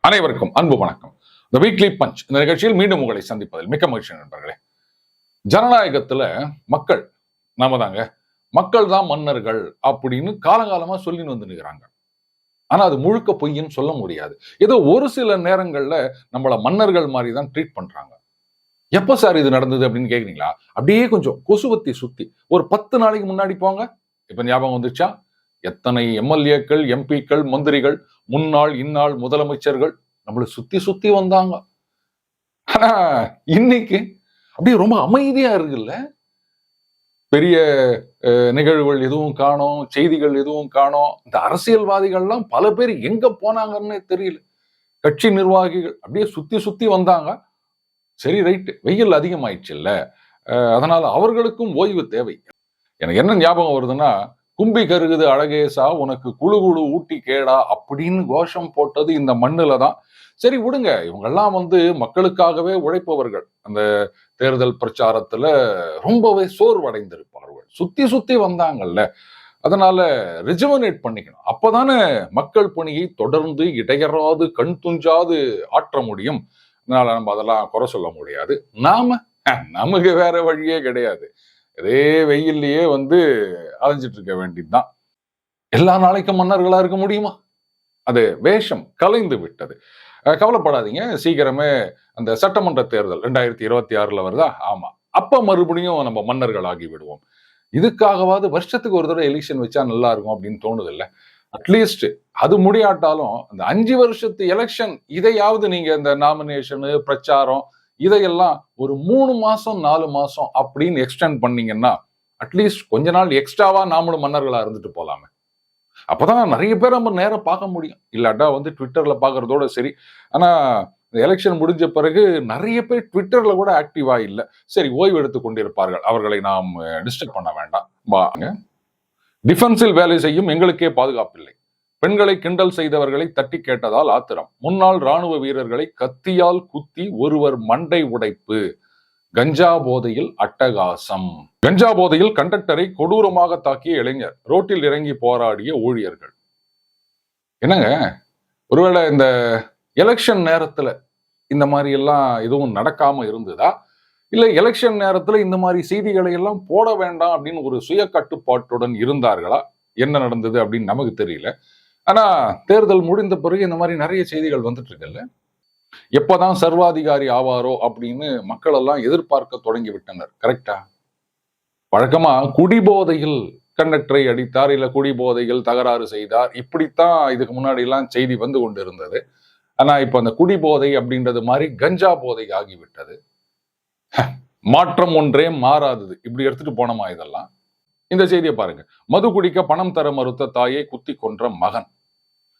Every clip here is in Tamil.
அனைவருக்கும் அன்பு வணக்கம். இந்த வீக்லி பஞ்ச் இந்த நிகழ்ச்சியில் மீண்டும் உங்களை சந்திப்பதில் மிக்க மகிழ்ச்சி நண்பர்களே. ஜனநாயகத்துல மக்கள் நாம தாங்க, மக்கள் தான் மன்னர்கள் அப்படின்னு காலங்காலமா சொல்லின்னு வந்து நிற்கிறாங்க. ஆனா அது முழுக்க பொய்ன்னு சொல்ல முடியாது. ஏதோ ஒரு சில நேரங்கள்ல நம்மள மன்னர்கள் மாதிரி தான் ட்ரீட் பண்றாங்க. எப்ப சார் இது நடந்தது அப்படின்னு கேக்குறீங்களா? அப்படியே கொஞ்சம் கொசுவத்தி சுத்தி ஒரு 10 நாளைக்கு முன்னாடி போங்க. இப்ப ஞாபகம் வந்துச்சா? எத்தனை எம்எல்ஏக்கள், எம்பிக்கள், மந்திரிகள், முன்னாள் இந்நாள் முதலமைச்சர்கள் நம்மளை சுத்தி சுத்தி வந்தாங்க. ஆனா இன்னைக்கு அப்படியே ரொம்ப அமைதியா இருக்குல்ல. பெரிய நிகழ்வுகள் எதுவும் காணோம், செய்திகள் எதுவும் காணோம். இந்த அரசியல்வாதிகள்லாம் பல பேர் எங்க போனாங்கன்னு தெரியல. கட்சி நிர்வாகிகள் அப்படியே சுத்தி சுத்தி வந்தாங்க. சரி, ரைட்டு, வெயில் அதிகமாயிடுச்சு இல்ல, அதனால அவர்களுக்கும் ஓய்வு தேவை. எனக்கு என்ன ஞாபகம் வருதுன்னா, கும்பி கருகுது அழகேசா உனக்கு குழு குழு ஊட்டி கேடா அப்படின்னு கோஷம் போட்டது இந்த மண்ணுல தான். சரி விடுங்க, இவங்கெல்லாம் மக்களுக்காகவே உழைப்பவர்கள். அந்த தேர்தல் பிரச்சாரத்துல ரொம்பவே சோர்வடைந்திருப்பார்கள். சுத்தி சுத்தி வந்தாங்கல்ல, அதனால ரிஜுவனேட் பண்ணிக்கணும். அப்பதானே மக்கள் பணியை தொடர்ந்து இடையறாது கண் துஞ்சாது ஆற்ற முடியும். அதனால நம்ம அதெல்லாம் குறை சொல்ல முடியாது. நமக்கு வேற வழியே கிடையாது. இதே வெயில்லயே அலைஞ்சிட்டு இருக்க வேண்டியதுதான். எல்லா நாளைக்கும் மன்னர்களா இருக்க முடியுமா? அது வேஷம் கலைந்து விட்டது. கவலைப்படாதீங்க, சீக்கிரமே அந்த சட்டமன்ற தேர்தல் 2026 வருதா? ஆமா, அப்ப மறுபடியும் நம்ம மன்னர்கள் ஆகி விடுவோம். இதுக்காகவாது வருஷத்துக்கு ஒரு தடவை எலெக்ஷன் வச்சா நல்லா இருக்கும் அப்படின்னு தோணுது இல்ல? அட்லீஸ்ட் அது முடியாட்டாலும் அந்த 5 வருஷத்து எலெக்ஷன் இதையாவது நீங்க இந்த நாமினேஷனு, பிரச்சாரம் இதையெல்லாம் ஒரு 3 மாசம் 4 மாசம் அப்படின்னு எக்ஸ்டெண்ட் பண்ணீங்கன்னா அட்லீஸ்ட் கொஞ்ச நாள் எக்ஸ்ட்ராவா நாமளும் மன்னர்களா இருந்துட்டு போலாமே. அப்பதான் நிறைய பேர் நம்ம நேரம் பார்க்க முடியும். இல்லாட்டா ட்விட்டர்ல பாக்குறதோட சரி. ஆனா எலெக்ஷன் முடிஞ்ச பிறகு நிறைய பேர் ட்விட்டர்ல கூட ஆக்டிவா இல்ல. சரி, ஓய்வு எடுத்துக் கொண்டிருப்பார்கள், அவர்களை நாம் டிஸ்டர்ப் பண்ண வேண்டாம். வாங்க. டிஃபென்ஸில் வேலை செய்யும் எங்களுக்கே பாதுகாப்பில்லை. பெண்களை கிண்டல் செய்தவர்களை தட்டி கேட்டதால் ஆத்திரம். முன்னாள் ராணுவ வீரர்களை கத்தியால் குத்தி ஒருவர் மண்டை உடைப்பு. கஞ்சா போதையில் அட்டகாசம். கஞ்சா போதையில் கண்டக்டரை கொடூரமாக தாக்கிய இளைஞர். ரோட்டில் இறங்கி போராடிய ஊழியர்கள். என்னங்க, ஒருவேளை இந்த எலெக்ஷன் நேரத்துல இந்த மாதிரி எல்லாம் எதுவும் நடக்காம இருந்ததா, இல்ல எலெக்ஷன் நேரத்துல இந்த மாதிரி செய்திகளை எல்லாம் போட வேண்டாம் அப்படின்னு ஒரு சுய கட்டுப்பாட்டுடன் இருந்தார்களா? என்ன நடந்தது அப்படின்னு நமக்கு தெரியல. ஆனா தேர்தல் முடிந்த பிறகு இந்த மாதிரி நிறைய செய்திகள் வந்துட்டு இருக்குல்ல. எப்பதான் சர்வாதிகாரி ஆவாரோ அப்படின்னு மக்கள் எல்லாம் எதிர்பார்க்க தொடங்கி விட்டனர். கரெக்டா? வழக்கமா குடிபோதையில் கண்டக்டரை அடித்தார், இல்ல குடிபோதையில் தகராறு செய்தார், இப்படித்தான் இதுக்கு முன்னாடி எல்லாம் செய்தி வந்து கொண்டு இருந்தது. ஆனா இப்ப அந்த குடிபோதை அப்படின்றது மாதிரி கஞ்சா போதை ஆகிவிட்டது. மாற்றம் ஒன்றே மாறாதது. இப்படி எடுத்துட்டு போனோமா இதெல்லாம்? இந்த செய்தியை பாருங்க. மது குடிக்க பணம் தர மறுத்த தாயை குத்தி கொன்ற மகன்.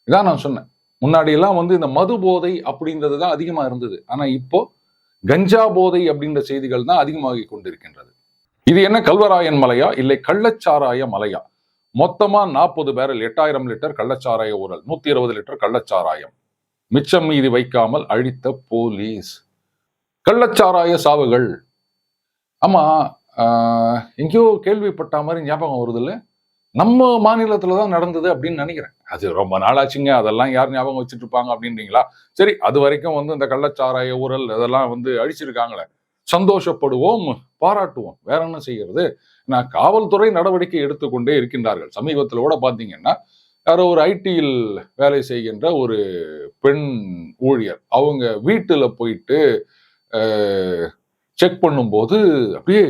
இதான் நான் சொன்னேன். முன்னாடி எல்லாம் இந்த மது போதை அப்படின்றது தான் அதிகமா இருந்தது. ஆனா இப்போ கஞ்சா போதை அப்படின்ற செய்திகள் தான் அதிகமாகி கொண்டிருக்கின்றது. இது என்ன கல்வராயன் மலையா, இல்லை கள்ளச்சாராய மலையா? மொத்தமா 40 பேரல் 8000 லிட்டர் கள்ளச்சாராய ஊரல், 120 லிட்டர் கள்ளச்சாராயம். மிச்சம் மீதி வைக்காமல் அழித்த போலீஸ். கள்ளச்சாராய சாவுகள். ஆமா, எங்கேயோ கேள்விப்பட்ட மாதிரி ஞாபகம் வருது இல்ல? நம்ம மாநிலத்துலதான் நடந்தது அப்படின்னு நினைக்கிறேன். அது ரொம்ப நாளாச்சுங்க, அதெல்லாம் யார் ஞாபகம் வச்சுட்டு இருப்பாங்க அப்படின்றீங்களா? சரி, அது வரைக்கும் இந்த கள்ளச்சாராய ஊரல் அதெல்லாம் அழிச்சிருக்காங்களே, சந்தோஷப்படுவோம், பாராட்டுவோம். வேற என்ன செய்யறது? நான் காவல்துறை நடவடிக்கை எடுத்துக்கொண்டே இருக்கின்றார்கள். சமீபத்தில் கூட பாத்தீங்கன்னா, யாரோ ஒரு ஐடியில் வேலை செய்கின்ற ஒரு பெண் ஊழியர் அவங்க வீட்டுல போயிட்டு செக் பண்ணும்போது அப்படியே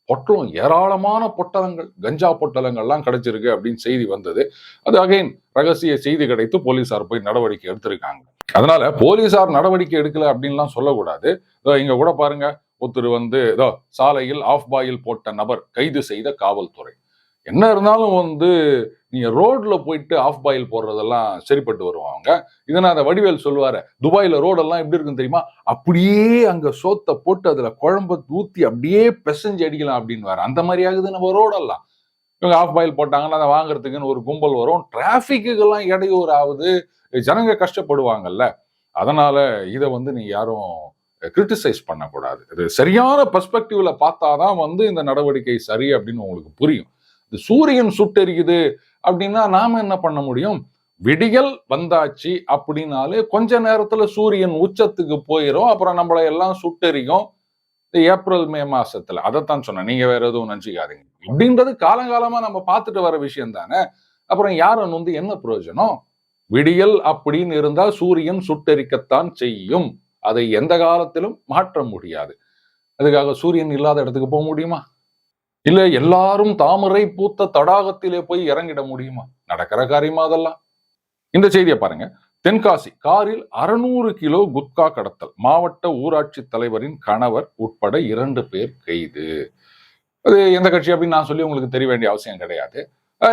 பொட்டலம், ஏராளமான பொட்டலங்கள், கஞ்சா பொட்டலங்கள்லாம் கிடைச்சிருக்கு அப்படின்னு செய்தி வந்தது. அது அகைன் ரகசிய செய்தி கிடைத்து போலீசார் போய் நடவடிக்கை எடுத்திருக்காங்க. அதனால போலீசார் நடவடிக்கை எடுக்கல அப்படின்லாம் சொல்லக்கூடாது. இங்க கூட பாருங்க, ஒருத்தர் சாலையில் ஆஃப் பாயில் போட்ட நபர் கைது செய்த காவல்துறை. என்ன இருந்தாலும் நீங்க ரோட்ல போயிட்டு ஆஃப் பாயில் போடுறதெல்லாம் சரிப்பட்டு வருவாங்க. இதனால அந்த வடிவேல் சொல்லுவாரு, துபாயில ரோடெல்லாம் எப்படி இருக்குன்னு தெரியுமா, அப்படியே அங்க சோத்தை போட்டு அதுல குழம்ப ஊத்தி அப்படியே பெசஞ்சு அடிக்கலாம் அப்படின்னு. அந்த மாதிரி ஆகுது நம்ம ரோடெல்லாம். இவங்க ஆஃப் பாயில் போட்டாங்கன்னா அதை வாங்குறதுக்குன்னு ஒரு கும்பல் வரும், டிராபிக்குக்கெல்லாம் இடையூறு ஆகுது, ஜனங்க கஷ்டப்படுவாங்கல்ல. அதனால இதை நீங்க யாரும் கிரிட்டிசைஸ் பண்ணக்கூடாது. இது சரியான பெர்ஸ்பெக்டிவ்ல பார்த்தாதான் இந்த நடவடிக்கை சரி அப்படின்னு உங்களுக்கு புரியும். இந்த சூரியன் சுட்டெரிக்குது அப்படின்னா நாம என்ன பண்ண முடியும்? விடியல் வந்தாச்சு அப்படின்னாலே கொஞ்ச நேரத்துல சூரியன் உச்சத்துக்கு போயிடும். அப்புறம் நம்மளை எல்லாம் சுட்டெரிக்கும். ஏப்ரல் மே மாசத்துல அதைத்தான் சொன்னேன். நீங்க வேற எதுவும் நினைச்சுக்காதீங்க. அப்படின்றது காலங்காலமா நம்ம பார்த்துட்டு வர விஷயம் தானே. அப்புறம் யாரும் வந்து என்ன பிரயோஜனம்? விடியல் அப்படின்னு இருந்தால் சூரியன் சுட்டெரிக்கத்தான் செய்யும். அதை எந்த காலத்திலும் மாற்ற முடியாது. அதுக்காக சூரியன் இல்லாத இடத்துக்கு போக முடியுமா? இல்ல எல்லாரும் தாமரை பூத்த தடாகத்திலே போய் இறங்கிட முடியுமா? நடக்கிற காரியமா அதெல்லாம்? இந்த செய்தியை பாருங்க. தென்காசி காரில் 600 கிலோ குட்கா கடத்தல், மாவட்ட ஊராட்சி தலைவரின் கணவர் உட்பட 2 பேர் கைது. அது எந்த கட்சி அப்படின்னு நான் சொல்லி உங்களுக்கு தெரிய வேண்டிய அவசியம் கிடையாது.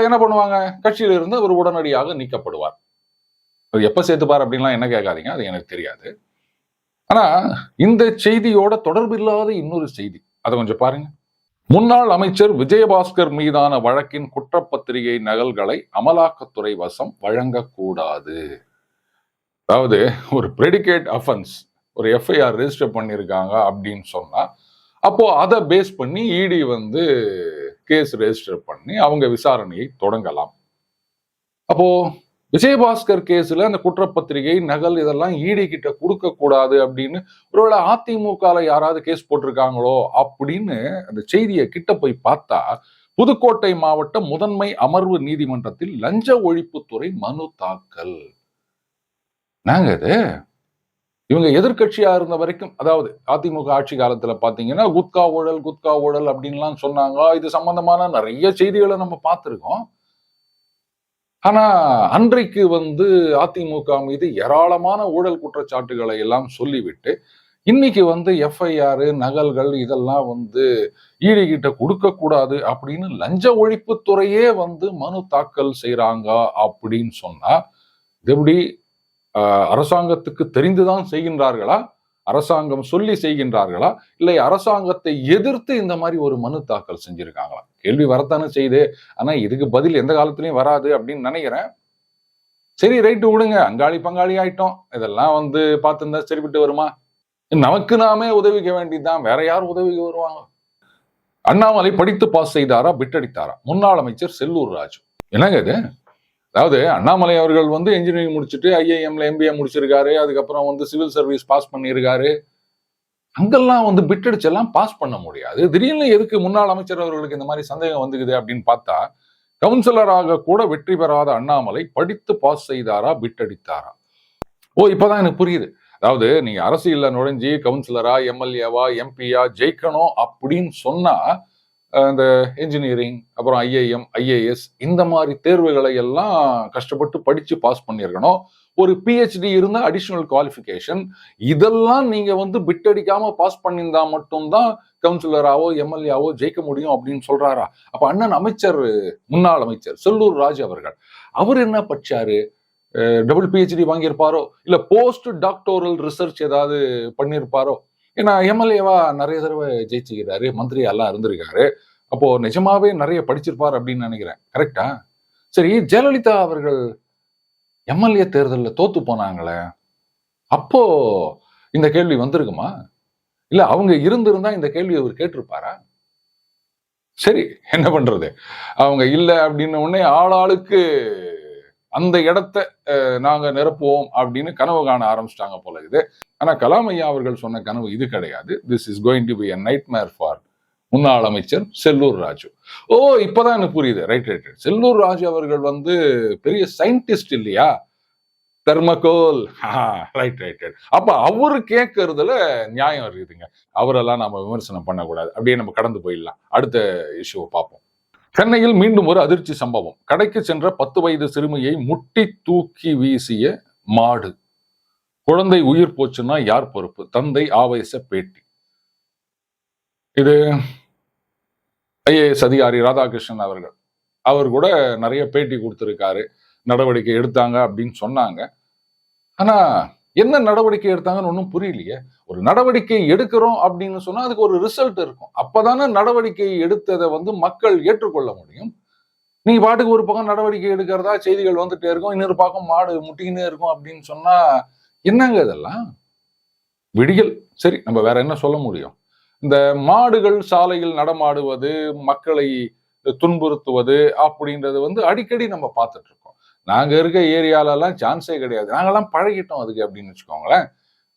என்ன பண்ணுவாங்க? கட்சியில இருந்து அவர் உடனடியாக நீக்கப்படுவார். எப்ப சேர்த்துப்பார் அப்படின்லாம் என்ன கேட்காதீங்க, அது எனக்கு தெரியாது. ஆனா இந்த செய்தியோட தொடர்பு இல்லாத இன்னொரு செய்தி, அதை கொஞ்சம் பாருங்க. முன்னாள் அமைச்சர் விஜயபாஸ்கர் மீதான வழக்கின் குற்றப்பத்திரிகை நகல்களை அமலாக்கத்துறை வசம் வழங்கக்கூடாது. அதாவது ஒரு பிரெடிகேட் அஃபென்ஸ், ஒரு எஃப்ஐஆர் ரெஜிஸ்டர் பண்ணியிருக்காங்க அப்படின்னு சொன்னா, அப்போ அதை பேஸ் பண்ணி இடி வந்து கேஸ் ரெஜிஸ்டர் பண்ணி அவங்க விசாரணையை தொடங்கலாம். அப்போ விஜயபாஸ்கர் கேஸ்ல அந்த குற்றப்பத்திரிகை நகல் இதெல்லாம் இடி கிட்ட கொடுக்க கூடாது அப்படின்னு ஒருவேளை அதிமுக யாராவது கேஸ் போட்டிருக்காங்களோ அப்படின்னு அந்த செய்தியை கிட்ட போய் பார்த்தா, புதுக்கோட்டை மாவட்ட முதன்மை அமர்வு நீதிமன்றத்தில் லஞ்ச ஒழிப்புத்துறை மனு தாக்கல். நாங்க இது இவங்க எதிர்கட்சியா இருந்த வரைக்கும், அதாவது அதிமுக ஆட்சி காலத்துல பாத்தீங்கன்னா குட்கா ஊழல் அப்படின்லாம் சொன்னாங்க. இது சம்பந்தமான நிறைய செய்திகளை நம்ம பார்த்திருக்கோம். ஆனா அன்றைக்கு வந்து அதிமுக மீது ஏராளமான ஊழல் குற்றச்சாட்டுகளை எல்லாம் சொல்லிவிட்டு, இன்னைக்கு வந்து எஃப்ஐஆர் நகல்கள் இதெல்லாம் வந்து ஈடி கிட்ட கொடுக்க கூடாது அப்படின்னு லஞ்ச ஒழிப்புத்துறையே வந்து மனு தாக்கல் செய்யறாங்க அப்படின்னு சொன்னா, இது எப்படி அரசாங்கத்துக்கு தெரிந்துதான் செய்கின்றார்களா? அரசாங்கம் சொல்லி செய்கின்றார்களா? இல்லை அரசாங்கத்தை எதிர்த்து இந்த மாதிரி ஒரு மனு தாக்கல் செஞ்சிருக்காங்களா? கேள்வி வரத்தானே செய்யுது. ஆனா இதுக்கு பதில் எந்த காலத்திலயும் வராது அப்படின்னு நினைக்கிறேன். சரி, ரைட்டு, விடுங்க. அங்காளி பங்காளி ஆயிட்டோம். இதெல்லாம் வந்து பார்த்துருந்தா சரிவிட்டு வருமா? நமக்கு நாமே உதவிக்க வேண்டியதுதான். வேற யார் உதவிக்கு வருவாங்க? அண்ணாமலை படித்து பாஸ் செய்தாரா, பிட்டடித்தாரா? முன்னாள் அமைச்சர் செல்லூர் ராஜு. என்னங்க இது? அதாவது அண்ணாமலை அவர்கள் வந்து இன்ஜினியரிங் முடிச்சுட்டு ஐஐஎம்ல எம்பிஏ முடிச்சிருக்காரு. அதுக்கப்புறம் வந்து சிவில் சர்வீஸ் பாஸ் பண்ணியிருக்காரு. அங்கெல்லாம் வந்து பிட்டடிச்செல்லாம் பாஸ் பண்ண முடியாது. திடீர்னு எதுக்கு முன்னாள் அமைச்சர் அவர்களுக்கு இந்த மாதிரி சந்தேகம் வந்துக்குது அப்படின்னு பார்த்தா, கவுன்சிலராக கூட வெற்றி பெறாத அண்ணாமலை படித்து பாஸ் செய்தாரா, பிட்டடித்தாரா? இப்பதான் எனக்கு புரியுது. அதாவது நீங்க அரசியல்ல நுழைஞ்சி கவுன்சிலரா, எம்எல்ஏவா, எம்பியா ஜெயிக்கணும் அப்படின்னு சொன்னா, இந்த இன்ஜினியரிங், அப்புறம் ஐஐஎம், ஐஏஎஸ் இந்த மாதிரி தேர்வுகளை எல்லாம் கஷ்டப்பட்டு படிச்சு பாஸ் பண்ணியிருக்கணும். ஒரு பிஹெச்டி இருந்தா அடிஷனல் குவாலிஃபிகேஷன். இதெல்லாம் நீங்க வந்து பிட்டடிக்காம பாஸ் பண்ணியிருந்தா மட்டும்தான் கவுன்சிலராவோ எம்எல்ஏவோ ஜெயிக்க முடியும் அப்படின்னு சொல்றாரா? அப்ப அண்ணன் அமைச்சர், முன்னாள் அமைச்சர் செல்லூர் ராஜு அவர்கள், அவர் என்ன படிச்சாரு? டபுள் பிஹெச்டி வாங்கியிருப்பாரோ, இல்ல போஸ்ட் டாக்டோரல் ரிசர்ச் ஏதாவது பண்ணியிருப்பாரோ? ஏன்னா எம்எல்ஏவா நிறைய தடவை ஜெயிச்சுக்கிறாரு, மந்திரி எல்லாம் இருந்திருக்காரு. அப்போ நிஜமாவே நிறைய படிச்சிருப்பார் அப்படின்னு நினைக்கிறேன். கரெக்டா? சரி, ஜெயலலிதா அவர்கள் எம்எல்ஏ தேர்தலில் தோத்து போனாங்களே, அப்போ இந்த கேள்வி வந்திருக்குமா? இல்ல அவங்க இருந்திருந்தா இந்த கேள்வி அவர் கேட்டிருப்பாரா? சரி, என்ன பண்றது? அவங்க இல்ல அப்படின்னு உடனே ஆளாளுக்கு அந்த இடத்தை நாங்க நிரப்புவோம் அப்படின்னு கனவு காண ஆரம்பிச்சிட்டாங்க போல இது. ஆனா கலாம் ஐயா அவர்கள் சொன்ன கனவு இது கிடையாது. This is going to be a nightmare for முன்னாள் அமைச்சர் செல்லூர் ராஜு. இப்பதான் எனக்கு புரியுது. ரைட். செல்லூர் ராஜு அவர்கள் வந்து பெரிய சயின்டிஸ்ட் இல்லையா? தெர்மகோல். ரைட். அப்ப அவரு கேட்கறதுல நியாயம் இருக்குதுங்க. அவரெல்லாம் நம்ம விமர்சனம் பண்ணக்கூடாது. அப்படியே நம்ம கடந்து போயிடலாம். அடுத்த இஷ்யூவை பார்ப்போம். சென்னையில் மீண்டும் ஒரு அதிர்ச்சி சம்பவம். கடைக்கு சென்ற 10 வயது சிறுமியை முட்டி தூக்கி வீசிய மாடு. குழந்தை உயிர் போச்சுன்னா யார் பொறுப்பு? தந்தை ஆவேச பேட்டி. இது ஐஏஎஸ் அதிகாரி ராதாகிருஷ்ணன் அவர்கள், அவர் கூட நிறைய பேட்டி கொடுத்திருக்காரு. நடவடிக்கை எடுத்தாங்க அப்படின்னு சொன்னாங்க. ஆனா என்ன நடவடிக்கை எடுத்தாங்கன்னு ஒன்றும் புரியலையே. ஒரு நடவடிக்கை எடுக்கிறோம் அப்படின்னு சொன்னா அதுக்கு ஒரு ரிசல்ட் இருக்கும். அப்பதானே நடவடிக்கை எடுத்ததை வந்து மக்கள் ஏற்றுக்கொள்ள முடியும். நீங்க பாட்டுக்கு ஒரு பக்கம் நடவடிக்கை எடுக்கிறதா செய்திகள் வந்துட்டே இருக்கும், இன்னொரு பக்கம் மாடு முட்டிக்கினே இருக்கும் அப்படின்னு சொன்னா என்னங்க இதெல்லாம்? விடியல். சரி, நம்ம வேற என்ன சொல்ல முடியும்? இந்த மாடுகள் சாலையில் நடமாடுவது, மக்களை துன்புறுத்துவது அப்படின்றது வந்து அடிக்கடி நம்ம பார்த்துட்டு இருக்கோம். நாங்க இருக்க ஏரியாலெல்லாம் சான்ஸே கிடையாது. நாங்கெல்லாம் பழகிட்டோம் அதுக்கு அப்படின்னு வச்சுக்கோங்களேன்.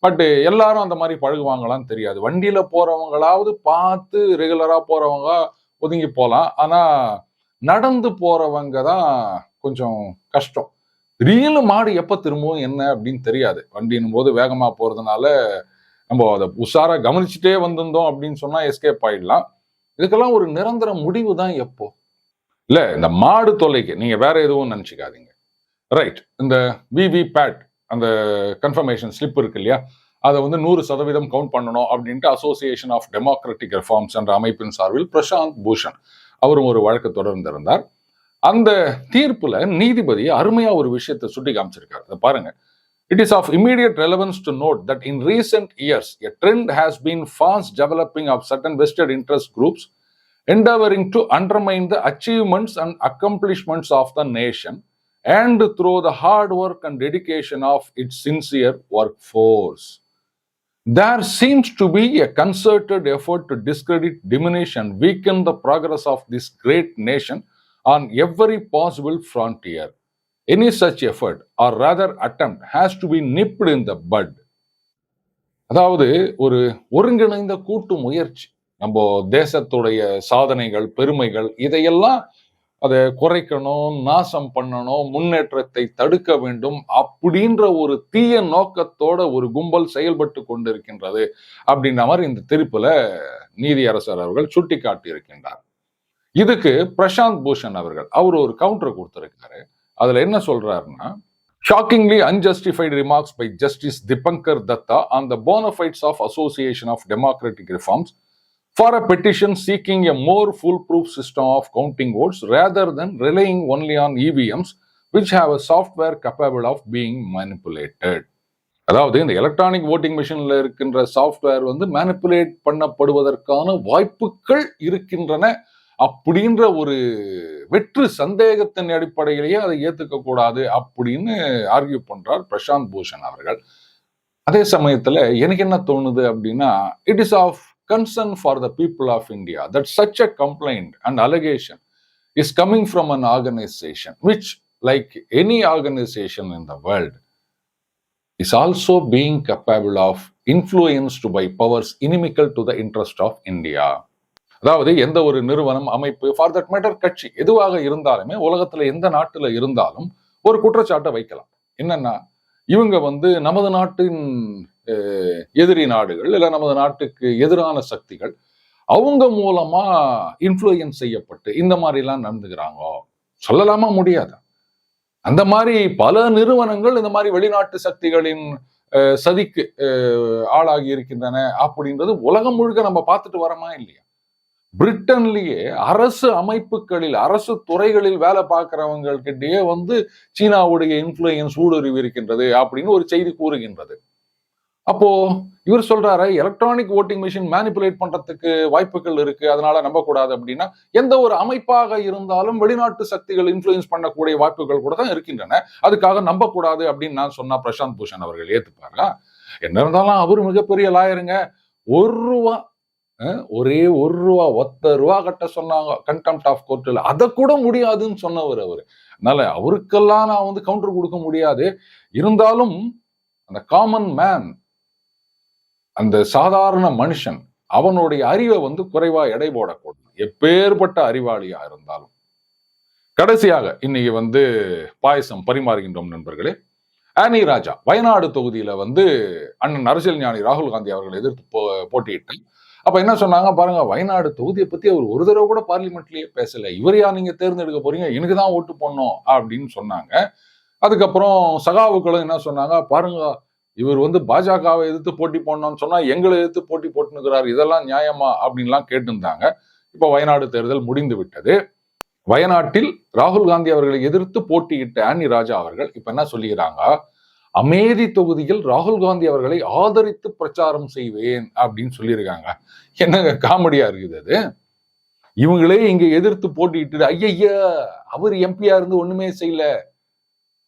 பட் எல்லாரும் அந்த மாதிரி பழகுவாங்களான்னு தெரியாது. வண்டியில போறவங்களாவது பார்த்து ரெகுலரா போறவங்க ஒதுங்கி போலாம். ஆனா நடந்து போறவங்க தான் கொஞ்சம் கஷ்டம். திடீர்னு மாடு எப்ப திரும்பவும் என்ன அப்படின்னு தெரியாது. வண்டின்னும் போது வேகமா போறதுனால நம்ம அதை உஷாரா கவனிச்சுட்டே வந்திருந்தோம் அப்படின்னு சொன்னா எஸ்கேப் ஆயிடலாம். இதுக்கெல்லாம் ஒரு நிரந்தர முடிவு தான் எப்போ? இல்ல இந்த மாடு தொல்லைக்கு நீங்க வேற எதுவும் நினைச்சுக்காதீங்க. ரைட். இந்த விவி பேட் அந்த கன்ஃபர்மேஷன் ஸ்லிப் இருக்கு இல்லையா, அதை வந்து 100% கவுண்ட் பண்ணணும் அப்படின்ட்டு அசோசியேஷன் ஆஃப் டெமோக்ராட்டிக் ரிஃபார்ம்ஸ் என்ற அமைப்பின் சார்பில் பிரசாந்த் பூஷன் அவரும் ஒரு வழக்கு தொடர்ந்திருந்தார். அந்த தீர்ப்புல நீதிபதி அருமையா ஒரு விஷயத்தை சுட்டி காமிச்சிருக்காரு. அதை பாருங்க. It is of immediate relevance to note that in recent years, a trend has been fast developing of certain vested interest groups endeavoring to undermine the achievements and accomplishments of the nation and through the hard work and dedication of its sincere workforce. There seems to be a concerted effort to discredit, diminish, and weaken the progress of this great nation on every possible frontier. Any such effort, or rather attempt, has to be nipped in the bud. அதாவது ஒரு ஒருங்கிணைந்த கூட்டு முயற்சி. நம்ம தேசத்துடைய சாதனைகள், பெருமைகள் இதையெல்லாம் அதை குறைக்கணும், நாசம் பண்ணணும், முன்னேற்றத்தை தடுக்க வேண்டும் அப்படின்ற ஒரு தீய நோக்கத்தோட ஒரு கும்பல் செயல்பட்டு கொண்டிருக்கின்றது அப்படின்ற மாதிரி இந்த தீர்ப்புல நீதியரசர் அவர்கள் சுட்டி காட்டி இருக்கின்றார். இதுக்கு பிரசாந்த் பூஷன் அவர்கள் அவர் ஒரு கவுண்டர் கொடுத்திருக்காரு. அதுல என்ன சொல்றாருன்னா, shockingly unjustified remarks by Justice Dipankar Datta on the bona fides of Association of Democratic Reforms for a petition seeking a more foolproof system of counting votes rather than relying only on EVMs which have a software capable of being manipulated. அதாவது இந்த எலக்ட்ரானிக் ஓட்டிங் மிஷின்ல இருக்கின்ற சாஃப்ட்வேர் வந்து மேனிப்புலேட் பண்ணப்படுவதற்கான வாய்ப்புகள் இருக்கின்றன அப்படின்ற ஒரு வெற்று சந்தேகத்தின் அடிப்படையிலேயே அதை ஏத்துக்க கூடாது அப்படின்னு ஆர்கியூ பண்றார் பிரசாந்த் பூஷன் அவர்கள். அதே சமயத்துல எனக்கு என்ன தோணுது அப்படின்னா, it is of concern for the people of India that such a complaint and allegation is coming from an organization which, like any organization in the world, is also being capable of influenced by powers inimical to the interest of India. அதாவது எந்த ஒரு நிறுவனம், அமைப்பு, ஃபார் தட் மேட்டர் கட்சி எதுவாக இருந்தாலுமே உலகத்துல எந்த நாட்டுல இருந்தாலும் ஒரு குற்றச்சாட்டை வைக்கலாம். என்னன்னா, இவங்க வந்து நமது நாட்டின் எதிரி நாடுகள் இல்ல நமது நாட்டுக்கு எதிரான சக்திகள் அவங்க மூலமா இன்ஃப்ளூயன்ஸ் செய்யப்பட்டு இந்த மாதிரி எல்லாம் நடந்துக்கிறாங்க சொல்லலாமா? முடியாது. அந்த மாதிரி பல நிறுவனங்கள் இந்த மாதிரி வெளிநாட்டு சக்திகளின் சதிக்கு ஆளாகி இருக்கின்றன அப்படின்றது உலகம் முழுக்க நம்ம பார்த்துட்டு வரமா இல்லையா? பிரிட்டன்லயே அரசு அமைப்புகளில், அரசு துறைகளில் வேலை பார்க்கிறவங்ககிட்டயே வந்து சீனாவுடைய இன்ஃப்ளூயன்ஸ் ஊடுருவி இருக்கின்றது அப்படின்னு ஒரு செய்தி கூறுகின்றது. அப்போ இவர் சொல்றாரு எலக்ட்ரானிக் ஓட்டிங் மிஷின் மேனிபுலேட் பண்றதுக்கு வாய்ப்புகள் இருக்கு, அதனால நம்பக்கூடாது அப்படின்னா, எந்த ஒரு அமைப்பாக இருந்தாலும் வெளிநாட்டு சக்திகள் இன்ஃப்ளூயன்ஸ் பண்ணக்கூடிய வாய்ப்புகள் கூட தான் இருக்கின்றன, அதுக்காக நம்பக்கூடாது அப்படின்னு நான் சொன்னா பிரசாந்த் பூஷன் அவர்கள் ஏத்துப்பாரா? என்ன இருந்தாலும் அவரு மிகப்பெரிய லாயருங்க. ₹1 ஒரே ₹1 ₹10 கட்ட சொன்னாங்க கண்டெம்ப்ட் ஆஃப் கோர்ட்ல, அதை கூட முடியாதுன்னு சொன்னவர் அவரு. அதனால அவருக்கெல்லாம் நான் வந்து கவுண்டர் கொடுக்க முடியாது. இருந்தாலும் அந்த காமன் மேன், அந்த சாதாரண மனுஷன், அவனுடைய அறிவை வந்து குறைவா எடை போடக்கூடாது, எப்பேற்பட்ட அறிவாளியா இருந்தாலும். கடைசியாக இன்னைக்கு வந்து பாயசம் பரிமாறுகின்றோம் நண்பர்களே. ஆனி ராஜா வயநாடு தொகுதியில வந்து அண்ணன் அரசியல் ஞானி ராகுல் காந்தி அவர்களை எதிர்த்து போட்டியிட்டு அப்ப என்ன சொன்னாங்க பாருங்க, வயநாடு தொகுதியை பத்தி அவர் ஒரு தடவை கூட பார்லிமெண்ட்லயே பேசல, இவரையா நீங்க தேர்ந்தெடுக்க போறீங்க, எனக்கு தான் ஓட்டு போடணும் அப்படின்னு சொன்னாங்க. அதுக்கப்புறம் சகாவுக்களும் என்ன சொன்னாங்க பாருங்க, இவர் வந்து பாஜகவை எதிர்த்து போட்டி போடணும்னு சொன்னா எங்களை எதிர்த்து போட்டி போட்டுனுக்கிறார், இதெல்லாம் நியாயமா அப்படின்லாம் கேட்டிருந்தாங்க. இப்ப வயநாடு தேர்தல் முடிந்து விட்டது. வயநாட்டில் ராகுல் காந்தி அவர்களை எதிர்த்து போட்டியிட்ட ஆனி ராஜா அவர்கள் இப்ப என்ன சொல்லுகிறாங்க, அமேதி தொகுதியில் ராகுல் காந்தி அவர்களை ஆதரித்து பிரச்சாரம் செய்வேன் அப்படின்னு சொல்லியிருக்காங்க. என்னங்க காமெடியா இருக்குது அது. இவங்களே இங்க எதிர்த்து போட்டிட்டு ஐயா அவர் எம்பியா இருந்து ஒண்ணுமே செய்யல,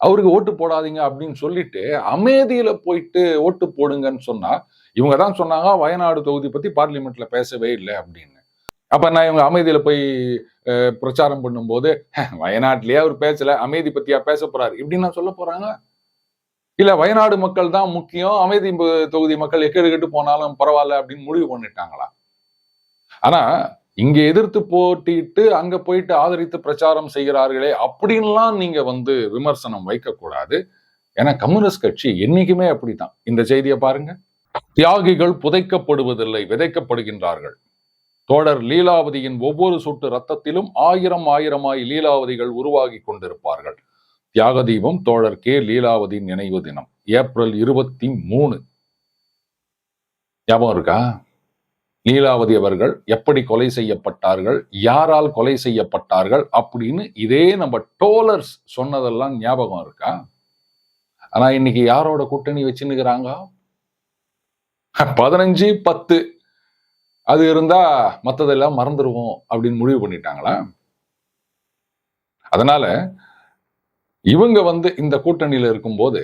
அவருக்கு ஓட்டு போடாதீங்க அப்படின்னு சொல்லிட்டு அமேதியில போயிட்டு ஓட்டு போடுங்கன்னு சொன்னா, இவங்க தான் சொன்னாங்க வயநாடு தொகுதி பத்தி பார்லிமெண்ட்ல பேசவே இல்லை அப்படின்னு. அப்ப நான் இவங்க அமைதியில போய் பிரச்சாரம் பண்ணும்போது வயநாட்டிலேயே அவர் பேசல, அமைதி பத்தியா பேச போறாரு இப்படின்னு நான் சொல்ல போறாங்க? இல்ல வயநாடு மக்கள் தான் முக்கியம், அமைதி தொகுதி மக்கள் எக்கெடு கெட்டு போனாலும் பரவாயில்ல அப்படின்னு முடிவு பண்ணிட்டாங்களா? ஆனா இங்க எதிர்த்து போட்டிட்டு அங்க போயிட்டு ஆதரித்து பிரச்சாரம் செய்கிறார்களே அப்படின்லாம் நீங்க விமர்சனம் வைக்கக்கூடாது. ஏன்னா கம்யூனிஸ்ட் கட்சி என்னைக்குமே அப்படித்தான். இந்த செய்தியை பாருங்க. தியாகிகள் புதைக்கப்படுவதில்லை, விதைக்கப்படுகின்றார்கள். தோழர் லீலாவதியின் ஒவ்வொரு சொட்டு ரத்தத்திலும் ஆயிரம் ஆயிரமாய் லீலாவதிகள் உருவாகி கொண்டிருப்பார்கள். தியாக தீபம் தோழர் கே லீலாவதி நினைவு தினம் ஏப்ரல் 23. ஞாபகம் இருக்கா? லீலாவதி அவர்கள் எப்படி கொலை செய்யப்பட்டார்கள், யாரால் கொலை செய்யப்பட்டார்கள் அப்படின்னு இதே நம்ம டோலர்ஸ் சொன்னதெல்லாம் ஞாபகம் இருக்கா? ஆனா இன்னைக்கு யாரோட கூட்டணி வச்சுன்னுக்குறாங்க? 15-10 அது இருந்தா மத்ததெல்லாம் மறந்துடுவோம் அப்படின்னு முடிவு பண்ணிட்டாங்களா? அதனால இவங்க இந்த கூட்டணியில இருக்கும்போது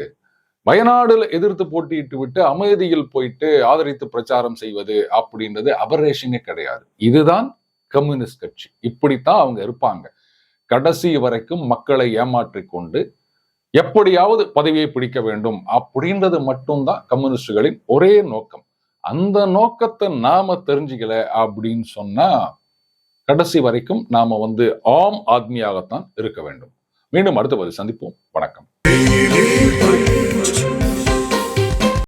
வயநாடுல எதிர்த்து போட்டியிட்டு விட்டு அமைதியில் போயிட்டு ஆதரித்து பிரச்சாரம் செய்வது அப்படின்றது அபரேஷனே கிடையாது. இதுதான் கம்யூனிஸ்ட் கட்சி. இப்படித்தான் அவங்க இருப்பாங்க. கடைசி வரைக்கும் மக்களை ஏமாற்றிக் கொண்டு எப்படியாவது பதவியை பிடிக்க வேண்டும் அப்படின்றது மட்டும்தான் கம்யூனிஸ்டுகளின் ஒரே நோக்கம். அந்த நோக்கத்தை நாம தெரிஞ்சுக்கல அப்படின்னு சொன்னா கடைசி வரைக்கும் நாம ஆம் ஆத்மியாகத்தான் இருக்க வேண்டும். மீண்டும் அடுத்த பதில் சந்திப்போம். வணக்கம்.